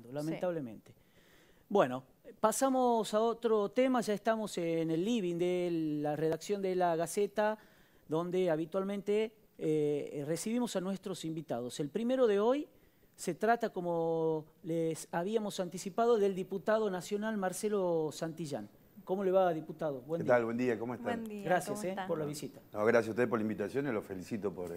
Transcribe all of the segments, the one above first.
pasando, lamentablemente. Sí. Bueno, pasamos a otro tema, ya estamos en el living de la redacción de La Gaceta, donde habitualmente recibimos a nuestros invitados. El primero de hoy se trata, como les habíamos anticipado, del diputado nacional Marcelo Santillán. ¿Cómo le va, diputado? Buen día. ¿Qué tal? Buen día, ¿cómo están? Buen día, gracias por la visita. No, gracias a ustedes por la invitación y los felicito por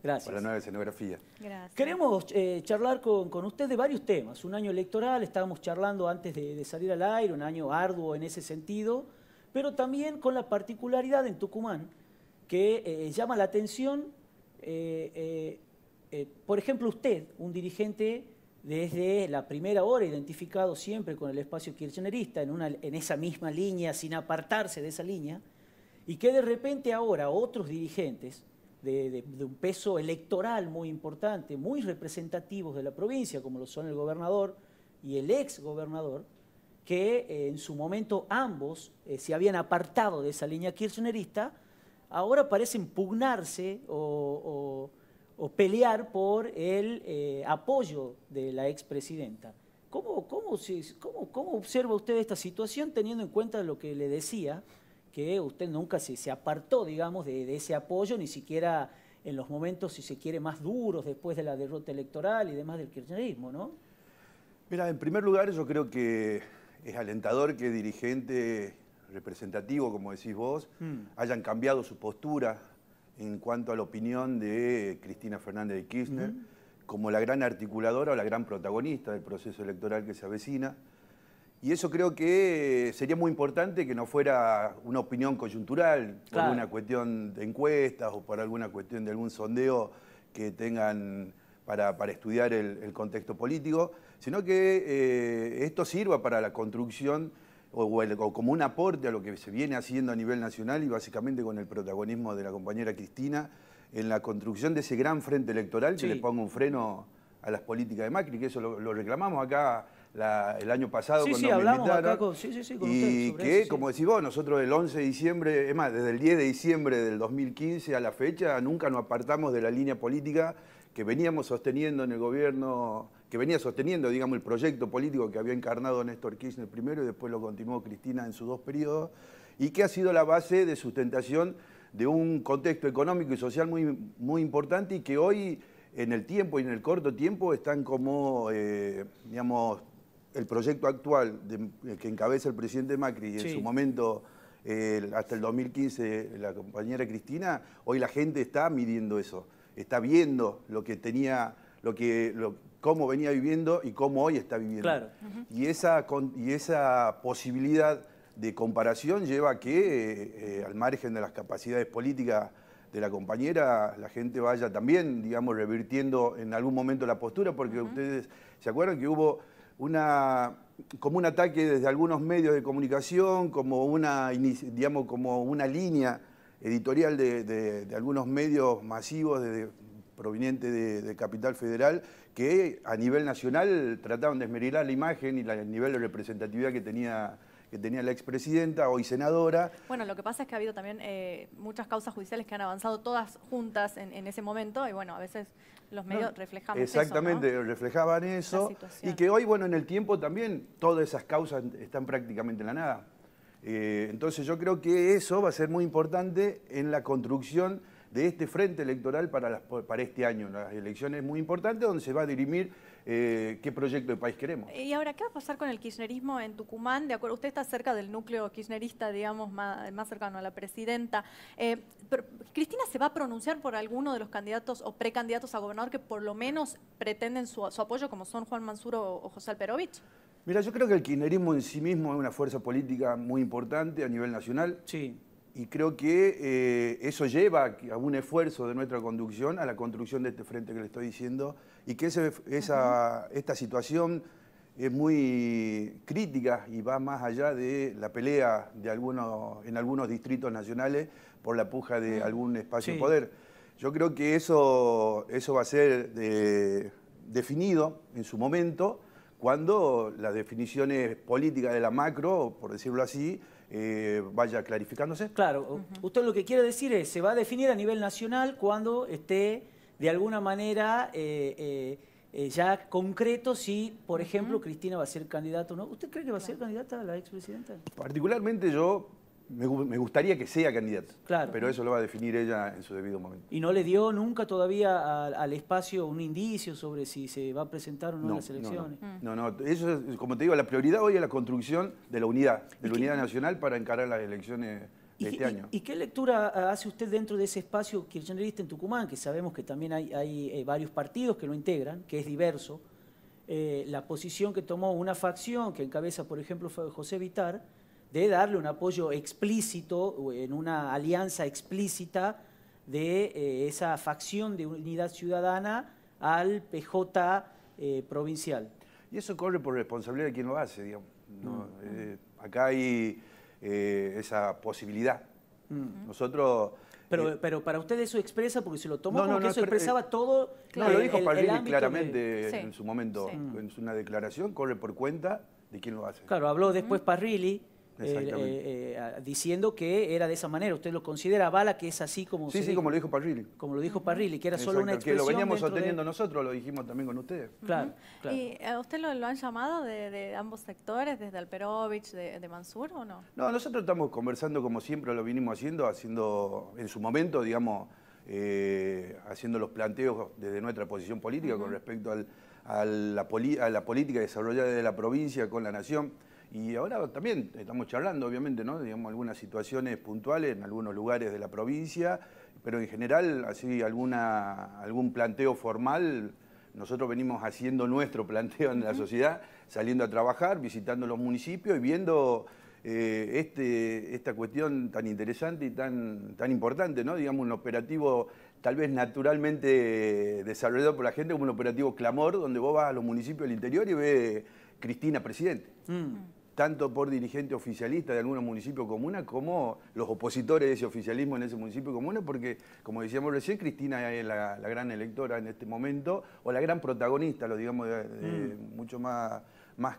la nueva escenografía. Gracias. Queremos charlar con usted de varios temas. Un año electoral, estábamos charlando antes de salir al aire, un año arduo en ese sentido, pero también con la particularidad en Tucumán que llama la atención, por ejemplo, usted, un dirigente desde la primera hora identificado siempre con el espacio kirchnerista, en esa misma línea, sin apartarse de esa línea, y que de repente ahora otros dirigentes de un peso electoral muy importante, muy representativos de la provincia, como lo son el gobernador y el ex gobernador, que en su momento ambos se habían apartado de esa línea kirchnerista, ahora parecen pugnarse o pelear por el apoyo de la expresidenta. ¿Cómo observa usted esta situación teniendo en cuenta lo que le decía, que usted nunca se apartó, digamos, de ese apoyo, ni siquiera en los momentos, si se quiere, más duros después de la derrota electoral y demás del kirchnerismo, ¿no? Mira, en primer lugar yo creo que es alentador que dirigentes representativos, como decís vos, hayan cambiado su postura en cuanto a la opinión de Cristina Fernández de Kirchner, como la gran articuladora o la gran protagonista del proceso electoral que se avecina. Y eso creo que sería muy importante que no fuera una opinión coyuntural, por alguna cuestión de encuestas o por alguna cuestión de algún sondeo que tengan para estudiar el contexto político, sino que esto sirva para la construcción o como un aporte a lo que se viene haciendo a nivel nacional y básicamente con el protagonismo de la compañera Cristina en la construcción de ese gran frente electoral que le ponga un freno a las políticas de Macri, que eso lo reclamamos acá el año pasado cuando me invitaron. Acá con y usted que, eso, como decís vos, nosotros el 11 de diciembre, es más, desde el 10 de diciembre del 2015 a la fecha, nunca nos apartamos de la línea política que veníamos sosteniendo en el gobierno, que venía sosteniendo, digamos, el proyecto político que había encarnado Néstor Kirchner primero y después lo continuó Cristina en sus dos periodos, y que ha sido la base de sustentación de un contexto económico y social muy importante y que hoy, en el tiempo y en el corto tiempo, están como, digamos, el proyecto actual que encabeza el presidente Macri y en su momento, hasta el 2015, la compañera Cristina, hoy la gente está midiendo eso, está viendo lo que tenía, cómo venía viviendo y cómo hoy está viviendo. Claro. Y esa posibilidad de comparación lleva a que, al margen de las capacidades políticas de la compañera, la gente vaya también, digamos, revirtiendo en algún momento la postura, porque ustedes se acuerdan que hubo como un ataque desde algunos medios de comunicación, como una línea editorial de algunos medios masivos provenientes de Capital Federal, que a nivel nacional trataban de esmerar la imagen y el nivel de representatividad que tenía la expresidenta, hoy senadora. Bueno, lo que pasa es que ha habido también muchas causas judiciales que han avanzado todas juntas en ese momento y bueno, a veces los medios reflejamos exactamente, eso, ¿no? Reflejaban eso y que hoy, bueno, en el tiempo también todas esas causas están prácticamente en la nada. Entonces yo creo que eso va a ser muy importante en la construcción de este frente electoral para este año. Las elecciones muy importantes donde se va a dirimir qué proyecto de país queremos. Y ahora, ¿qué va a pasar con el kirchnerismo en Tucumán? De acuerdo, usted está cerca del núcleo kirchnerista, digamos, más cercano a la presidenta. Pero, ¿Cristina se va a pronunciar por alguno de los candidatos o precandidatos a gobernador que por lo menos pretenden su apoyo, como son Juan Mansuro o José Alperovich? Mira, yo creo que el kirchnerismo en sí mismo es una fuerza política muy importante a nivel nacional. Sí. Y creo que eso lleva a un esfuerzo de nuestra conducción a la construcción de este frente que le estoy diciendo y que esta situación es muy crítica y va más allá de la pelea en algunos distritos nacionales por la puja de algún espacio de poder. Yo creo que eso va a ser definido en su momento cuando las definiciones políticas de la macro, por decirlo así, vaya clarificándose. Claro, usted lo que quiere decir es, se va a definir a nivel nacional cuando esté de alguna manera ya concreto si, por ejemplo, Cristina va a ser candidata o no. ¿Usted cree que va a ser candidata a la expresidenta? Particularmente yo me gustaría que sea candidata, Claro. pero eso lo va a definir ella en su debido momento. ¿Y no le dio nunca todavía al espacio un indicio sobre si se va a presentar o no en las elecciones? No, eso es, como te digo, la prioridad hoy es la construcción de la unidad, nacional para encarar las elecciones de este año. ¿Y qué lectura hace usted dentro de ese espacio kirchnerista en Tucumán, que sabemos que también hay varios partidos que lo integran, que es diverso? La posición que tomó una facción que encabeza, por ejemplo, José Vittar, de darle un apoyo explícito, en una alianza explícita de esa facción de Unidad Ciudadana al PJ provincial. Y eso corre por responsabilidad de quien lo hace, digamos. ¿No? Acá hay esa posibilidad. Nosotros... Pero para usted eso expresa, porque se lo tomó como que eso pero, expresaba todo. No, lo dijo Parrilli claramente de... en su momento, en una declaración, corre por cuenta de quien lo hace. Claro, habló después Parrilli diciendo que era de esa manera. ¿Usted lo considera, avala que es así como Sí, como lo dijo Parrilli. Como lo dijo Parrilli, que era solo una expresión. Que lo veníamos sosteniendo nosotros, lo dijimos también con ustedes. Claro, claro. ¿Y a usted lo han llamado de ambos sectores, desde Alperovich, de Mansur o no? No, nosotros estamos conversando como siempre lo vinimos haciendo en su momento, digamos, haciendo los planteos desde nuestra posición política con respecto a la política desarrollada de la provincia con la nación. Y ahora también estamos charlando, obviamente, ¿no? Digamos, algunas situaciones puntuales en algunos lugares de la provincia, pero en general, así algún planteo formal, nosotros venimos haciendo nuestro planteo en la sociedad, saliendo a trabajar, visitando los municipios y viendo esta cuestión tan interesante y tan importante, ¿no? Digamos, un operativo tal vez naturalmente desarrollado por la gente como un operativo clamor, donde vos vas a los municipios del interior y ves Cristina presidente. Tanto por dirigentes oficialistas de algunos municipios comunas como los opositores de ese oficialismo en ese municipio comuna, porque, como decíamos recién, Cristina es la gran electora en este momento, o la gran protagonista, lo digamos mucho más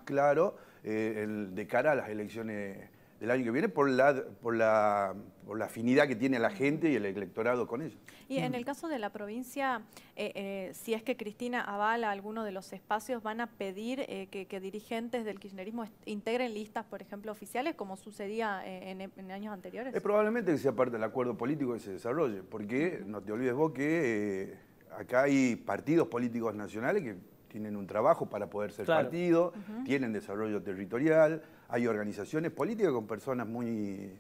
claro, de cara a las elecciones del año que viene, por la afinidad que tiene la gente y el electorado con ella. Y en el caso de la provincia, si es que Cristina avala alguno de los espacios, ¿van a pedir que dirigentes del kirchnerismo integren listas, por ejemplo, oficiales, como sucedía en años anteriores? Es probablemente que sea parte del acuerdo político que se desarrolle, porque no te olvides vos que acá hay partidos políticos nacionales que tienen un trabajo para poder ser partido, tienen desarrollo territorial, hay organizaciones políticas con personas muy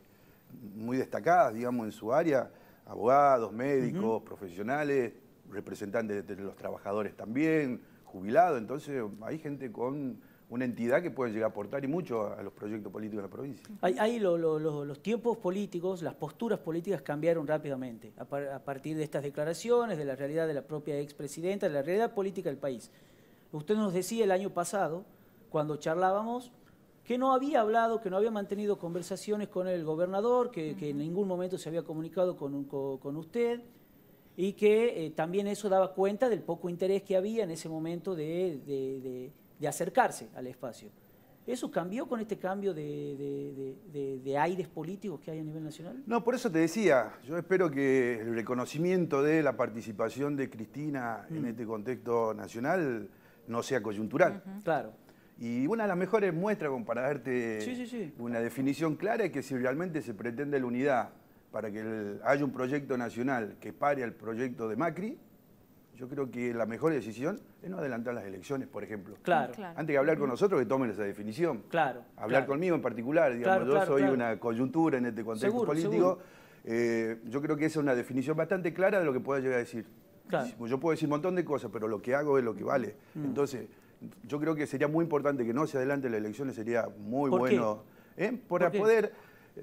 destacadas, digamos, en su área, abogados, médicos, profesionales, representantes de los trabajadores también, jubilados. Entonces hay gente con una entidad que puede llegar a aportar y mucho a los proyectos políticos de la provincia. Ahí los tiempos políticos, las posturas políticas cambiaron rápidamente a partir de estas declaraciones, de la realidad de la propia expresidenta, de la realidad política del país. Usted nos decía el año pasado, cuando charlábamos, que no había hablado, que no había mantenido conversaciones con el gobernador, que en ningún momento se había comunicado con usted, y que también eso daba cuenta del poco interés que había en ese momento de acercarse al espacio. ¿Eso cambió con este cambio de aires políticos que hay a nivel nacional? No, por eso te decía, yo espero que el reconocimiento de la participación de Cristina en este contexto nacional no sea coyuntural. Claro. Y una de las mejores muestras, como para darte una definición clara, es que si realmente se pretende la unidad para que haya un proyecto nacional que pare al proyecto de Macri, yo creo que la mejor decisión es no adelantar las elecciones, por ejemplo. Claro. Antes que hablar con nosotros, que tomen esa definición. Claro. Hablar conmigo en particular, digamos, yo soy una coyuntura en este contexto político. Yo creo que esa es una definición bastante clara de lo que pueda llegar a decir. Claro. Yo puedo decir un montón de cosas, pero lo que hago es lo que vale. Entonces, yo creo que sería muy importante que no se adelante las elecciones, sería muy bueno. Para poder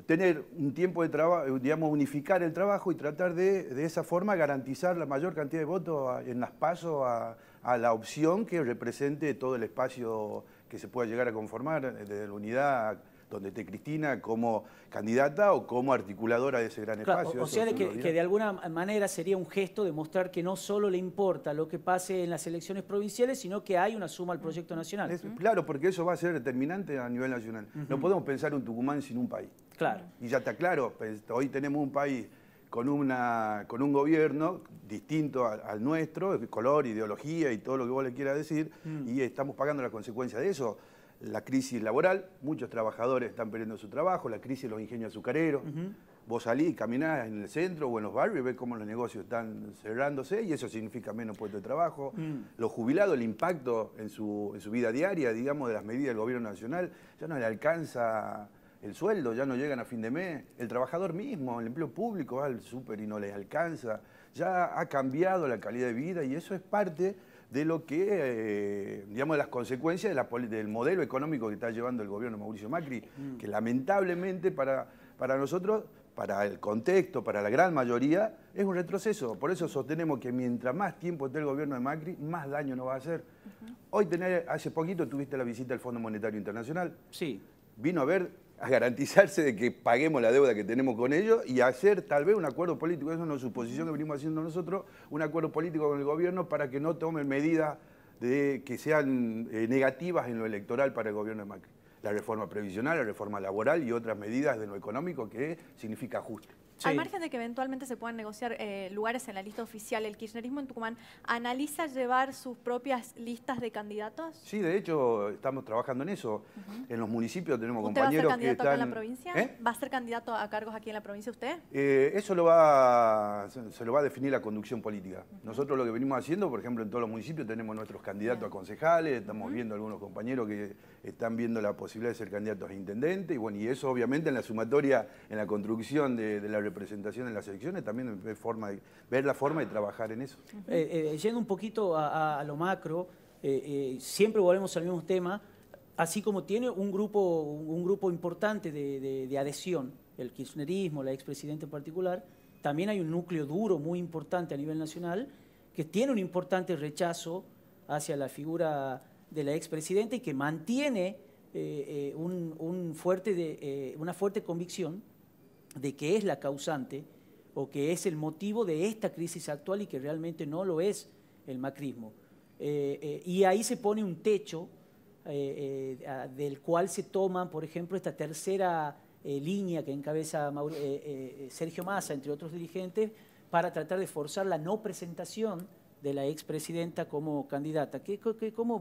tener un tiempo de trabajo, digamos, unificar el trabajo y tratar de esa forma garantizar la mayor cantidad de votos en las PASO a la opción que represente todo el espacio que se pueda llegar a conformar desde la unidad donde esté Cristina como candidata o como articuladora de ese gran espacio. O sea, que de alguna manera sería un gesto de mostrar que no solo le importa lo que pase en las elecciones provinciales, sino que hay una suma al proyecto nacional. Claro, porque eso va a ser determinante a nivel nacional. No podemos pensar un Tucumán sin un país. Claro. Y ya está claro, hoy tenemos un país con un gobierno distinto al nuestro, color, ideología y todo lo que vos le quieras decir, y estamos pagando las consecuencias de eso. La crisis laboral, muchos trabajadores están perdiendo su trabajo, la crisis de los ingenios azucareros. Vos salís, caminás en el centro o en los barrios y ves cómo los negocios están cerrándose y eso significa menos puestos de trabajo. Los jubilados, el impacto en su vida diaria, digamos, de las medidas del gobierno nacional, ya no le alcanza el sueldo, ya no llegan a fin de mes. El trabajador mismo, el empleo público, va al súper y no les alcanza. Ya ha cambiado la calidad de vida y eso es parte de lo que, digamos, de las consecuencias del modelo económico que está llevando el gobierno de Mauricio Macri, que lamentablemente para nosotros, para el contexto, para la gran mayoría, es un retroceso. Por eso sostenemos que mientras más tiempo esté el gobierno de Macri, más daño nos va a hacer. Hoy hace poquito tuviste la visita del Fondo Monetario Internacional. Sí. Vino a garantizarse de que paguemos la deuda que tenemos con ellos y hacer tal vez un acuerdo político, eso no es suposición que venimos haciendo nosotros, un acuerdo político con el gobierno para que no tomen medidas que sean negativas en lo electoral para el gobierno de Macri. La reforma previsional, la reforma laboral y otras medidas de lo económico que significa ajuste. Sí. Al margen de que eventualmente se puedan negociar lugares en la lista oficial, ¿el kirchnerismo en Tucumán analiza llevar sus propias listas de candidatos? Sí, de hecho, estamos trabajando en eso. En los municipios tenemos ¿Usted compañeros va a ser candidato que están... acá en la provincia? ¿Va a ser candidato a cargos aquí en la provincia usted? Eso se lo va a definir la conducción política. Nosotros lo que venimos haciendo, por ejemplo, en todos los municipios tenemos nuestros candidatos a concejales, estamos viendo algunos compañeros que están viendo la posibilidad de ser candidatos a intendente, y bueno, y eso obviamente en la sumatoria, en la construcción de la representación en las elecciones, también ver la forma de trabajar en eso. Yendo un poquito a lo macro, siempre volvemos al mismo tema, así como tiene un grupo importante de adhesión, el kirchnerismo, la expresidenta en particular, también hay un núcleo duro muy importante a nivel nacional que tiene un importante rechazo hacia la figura de la expresidenta y que mantiene una fuerte convicción de que es la causante o que es el motivo de esta crisis actual y que realmente no lo es el macrismo. Y ahí se pone un techo del cual se toma, por ejemplo, esta tercera línea que encabeza Sergio Massa, entre otros dirigentes, para tratar de forzar la no presentación de la expresidenta como candidata. ¿Cómo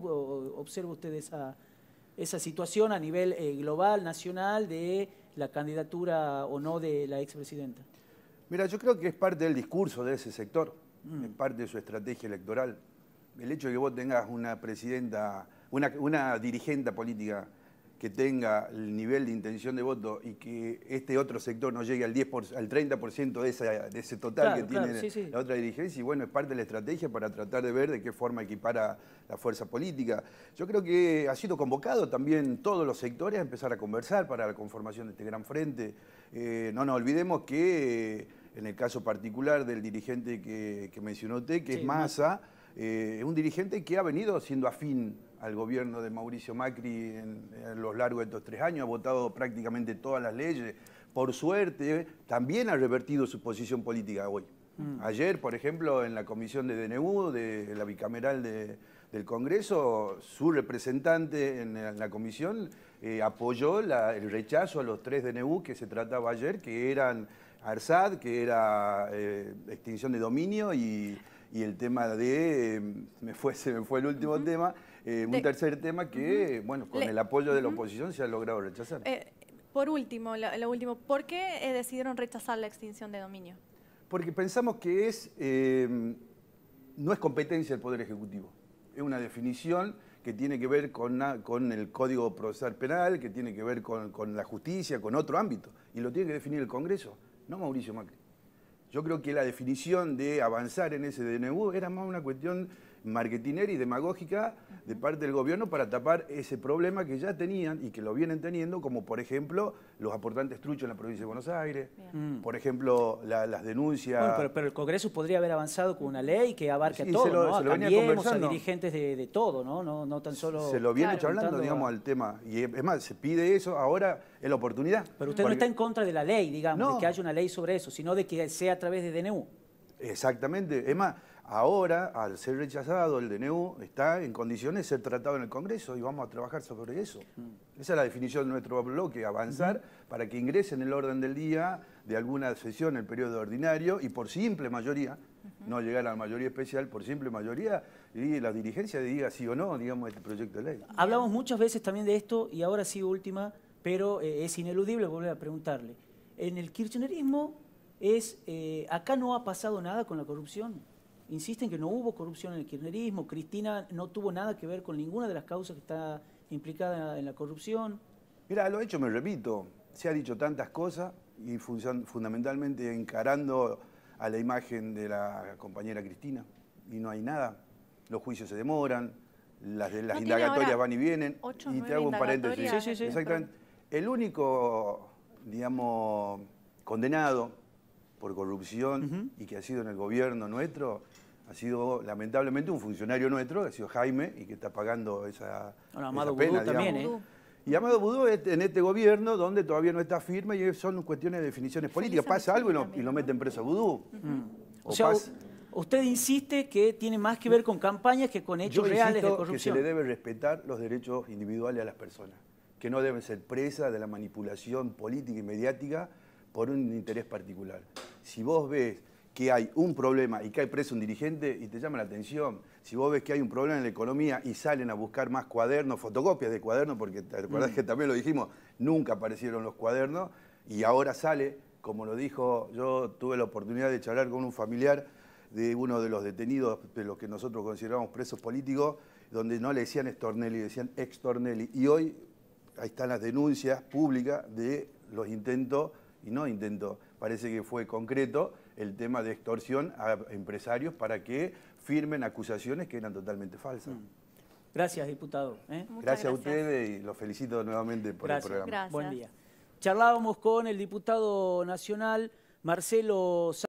observa usted esa situación a nivel global, nacional, de la candidatura o no de la expresidenta? Mira, yo creo que es parte del discurso de ese sector, es parte de su estrategia electoral. El hecho de que vos tengas una presidenta, una dirigente política que tenga el nivel de intención de voto y que este otro sector no llegue al 30% de ese total que tiene la otra dirigencia, y bueno, es parte de la estrategia para tratar de ver de qué forma equipara la fuerza política. Yo creo que ha sido convocado también todos los sectores a empezar a conversar para la conformación de este gran frente. No nos olvidemos que en el caso particular del dirigente que mencionó usted, que es Massa, es un dirigente que ha venido siendo afín al gobierno de Mauricio Macri a lo largo de estos 3 años, ha votado prácticamente todas las leyes. Por suerte, también ha revertido su posición política hoy. Ayer, por ejemplo, en la comisión de DNU, de la bicameral del Congreso, su representante en la comisión apoyó el rechazo a los 3 DNU que se trataba ayer, que eran ARSAT, que era extinción de dominio y el tema de, se me fue el último tema, un tercer tema que, bueno, con el apoyo de la oposición se ha logrado rechazar. Por último, lo último, ¿por qué decidieron rechazar la extinción de dominio? Porque pensamos que no es competencia del Poder Ejecutivo, es una definición que tiene que ver con el Código Procesal Penal, que tiene que ver con la justicia, con otro ámbito, y lo tiene que definir el Congreso, no Mauricio Macri. Yo creo que la definición de avanzar en ese DNU era más una cuestión marketinera y demagógica de parte del gobierno para tapar ese problema que ya tenían y que lo vienen teniendo, como por ejemplo los aportantes truchos en la provincia de Buenos Aires, por ejemplo las denuncias... Bueno, pero el Congreso podría haber avanzado con una ley que abarque a todos, ¿no? Se lo venía Cambiemos conversando. A dirigentes de todo, no tan solo... Se lo viene charlando, digamos, al tema. Y es más, se pide eso, ahora es la oportunidad. Pero usted no está en contra de la ley, digamos, de que haya una ley sobre eso, sino de que sea a través de DNU. Exactamente. Es más, Ahora, al ser rechazado el DNU, está en condiciones de ser tratado en el Congreso y vamos a trabajar sobre eso. Esa es la definición de nuestro bloque, avanzar para que ingrese en el orden del día de alguna sesión en el periodo ordinario y por simple mayoría, no llegar a la mayoría especial, por simple mayoría, y la dirigencia diga sí o no, digamos, este proyecto de ley. Hablamos muchas veces también de esto y ahora sí última, pero es ineludible volver a preguntarle. En el kirchnerismo, acá no ha pasado nada con la corrupción. Insisten que no hubo corrupción en el kirchnerismo, Cristina no tuvo nada que ver con ninguna de las causas que está implicada en la corrupción. Mira, lo hecho me repito, se ha dicho tantas cosas y fundamentalmente encarando a la imagen de la compañera Cristina y no hay nada. Los juicios se demoran, las indagatorias van y vienen. 8, y te hago un paréntesis. Sí. Exactamente. El único, digamos, condenado por corrupción y que ha sido en el gobierno nuestro, ha sido lamentablemente un funcionario nuestro, que ha sido Jaime, y que está pagando esa Amado pena, Vudú también, Y Amado Vudú en este gobierno donde todavía no está firme y son cuestiones de definiciones políticas. Pasa algo y lo meten preso a Vudú. O sea, usted insiste que tiene más que ver con campañas que con hechos reales de corrupción. Que se le debe respetar los derechos individuales a las personas, que no deben ser presas de la manipulación política y mediática por un interés particular. Si vos ves que hay un problema y que hay preso un dirigente y te llama la atención, si vos ves que hay un problema en la economía y salen a buscar más cuadernos, fotocopias de cuadernos, porque te acordás que también lo dijimos, nunca aparecieron los cuadernos y ahora sale, como lo dijo, yo tuve la oportunidad de charlar con un familiar de uno de los detenidos, de los que nosotros consideramos presos políticos, donde no le decían Stornelli, decían ex Stornelli, y hoy ahí están las denuncias públicas de los intentos, y no intentos, parece que fue concreto, el tema de extorsión a empresarios para que firmen acusaciones que eran totalmente falsas. Gracias, diputado. Gracias a ustedes y los felicito nuevamente por el programa. Gracias. Buen día. Charlábamos con el diputado nacional Marcelo